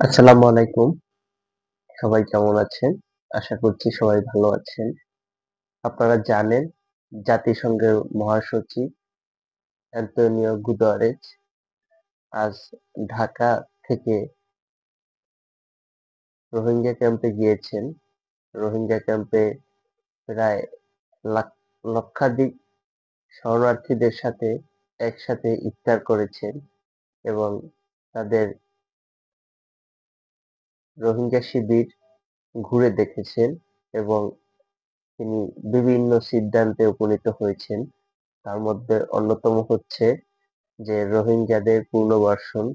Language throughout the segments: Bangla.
আসসালামু আলাইকুম। সবাই কেমন আছেন? আশা করছি সবাই ভালো আছেন। আপনারা জানেন জাতিসংঘের মহাসচিব অ্যান্টোনিও গুতেরেস আজ ঢাকা থেকে রোহিঙ্গা ক্যাম্পে গিয়েছেন। রোহিঙ্গা ক্যাম্পে প্রায় লাখ লক্ষাধিক শরণার্থীদের সাথে একসাথে ইফতার করেছেন এবং তাদের রোহিঙ্গা শিবির ঘুরে দেখেছেন এবং তিনি বিভিন্ন সিদ্ধান্তে উপনীত হয়েছেন। তার মধ্যে অন্যতম হচ্ছে যে রোহিঙ্গাদের পুনর্বাসন।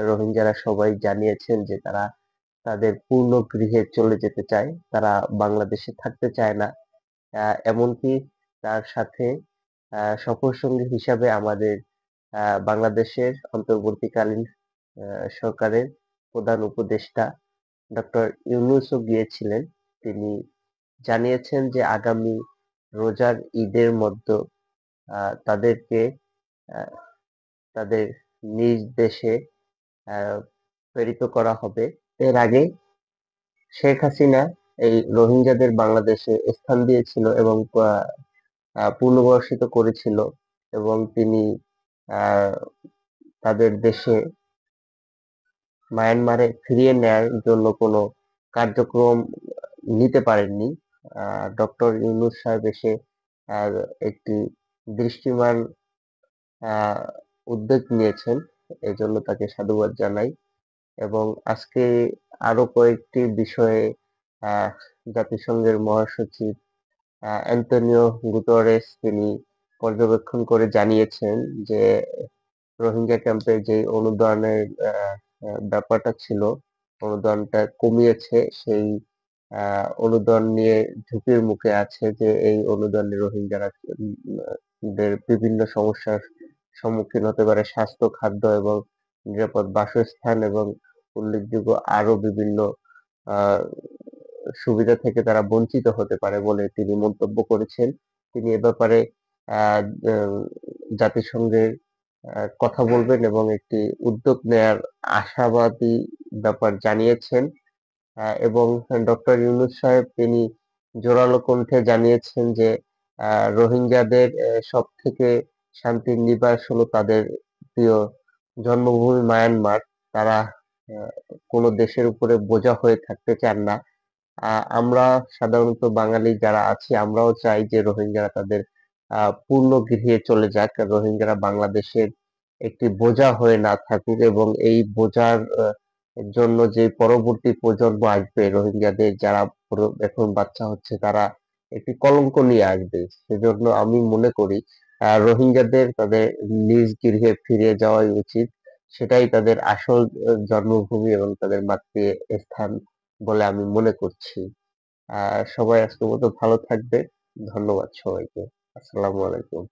রোহিঙ্গারা সবাই জানিয়েছেন যে তারা তাদের পূর্ণ গৃহে চলে যেতে চায়। তারা বাংলাদেশে থাকতে চায় না। এমনকি তার সাথে সফরসঙ্গী হিসাবে আমাদের বাংলাদেশের অন্তর্বর্তীকালীন সরকারের প্রধান উপদেষ্টা ডক্টর ইউনূসও গিয়েছিলেন। তিনি জানিয়েছেন যে আগামী রোজার ঈদের মধ্যে তাদেরকে আহ, তাদের নিজ দেশে আহ, প্রেরিত করা হবে। এর আগে শেখ হাসিনা এই রোহিঙ্গাদের বাংলাদেশে স্থান দিয়েছিল এবং পুনর্বাসিত করেছিল এবং তিনি আহ, তাদের দেশে মায়ানমারে ফিরিয়ে নেয়ার জন্য কোনো কার্যক্রম নিতে পারেননি। ডক্টর ইউনূস সাহেব এসে আহ, একটি দৃষ্টিমান আহ, উদ্যোগ নিয়েছেন, এজন্য তাকে সাধুবাদ জানাই। এবং আজকে আরো কয়েকটি বিষয়ে আহ, জাতিসংঘের মহাসচিব অ্যান্টোনিও গুতেরেস তিনি পর্যবেক্ষণ করে জানিয়েছেন যে রোহিঙ্গা ক্যাম্পে যে অনুদানের ব্যাপারটা ছিল, অনুদানটা কমিয়েছে। সেই অনুদান নিয়ে ঝুঁকির মুখে আছে যে এই অনুদানে রোহিঙ্গারা দের বিভিন্ন সমস্যার সম্মুখীন হতে পারে, স্বাস্থ্য, খাদ্য এবং নিরাপদ বাসস্থান এবং উল্লেখযোগ্য আরো বিভিন্ন আহ সুবিধা থেকে তারা বঞ্চিত হতে পারে বলে তিনি মন্তব্য করেছেন। তিনি এ ব্যাপারে আহ আহ, জাতিসংঘের কথা বলবেন এবং একটি উদ্যোগ নেয়ার আশাবাদী ব্যাপার জানিয়েছেন। এবং ডক্টর ইউনূস সাহেব তিনি জোরালো কণ্ঠে জানিয়েছেন যে রোহিঙ্গাদের সব থেকে শান্তির নিবাস হলো তাদের প্রিয় জন্মভূমি মায়ানমার। তারা আহ, কোনো দেশের উপরে বোঝা হয়ে থাকতে চান না। আমরা সাধারণত বাঙালি যারা আছি আমরাও চাই যে রোহিঙ্গারা তাদের পূর্ণ গৃহে চলে যাক। রোহিঙ্গারা বাংলাদেশের একটি বোঝা হয়ে না থাকুক এবং এই বোঝার জন্য যে পরবর্তী প্রজন্ম আসবে, রোহিঙ্গাদের যারা এখন বাচ্চা হচ্ছে, তারা একটি কলঙ্ক নিয়ে আসবে। সেজন্য আমি মনে করি রোহিঙ্গাদের তাদের নিজ গৃহে ফিরে যাওয়াই উচিত। সেটাই তাদের আসল জন্মভূমি এবং তাদের মাতৃস্থান বলে আমি মনে করছি। সবাই আজকের মতো ভালো থাকবে। ধন্যবাদ সবাইকে। আসসালামু আলাইকুম।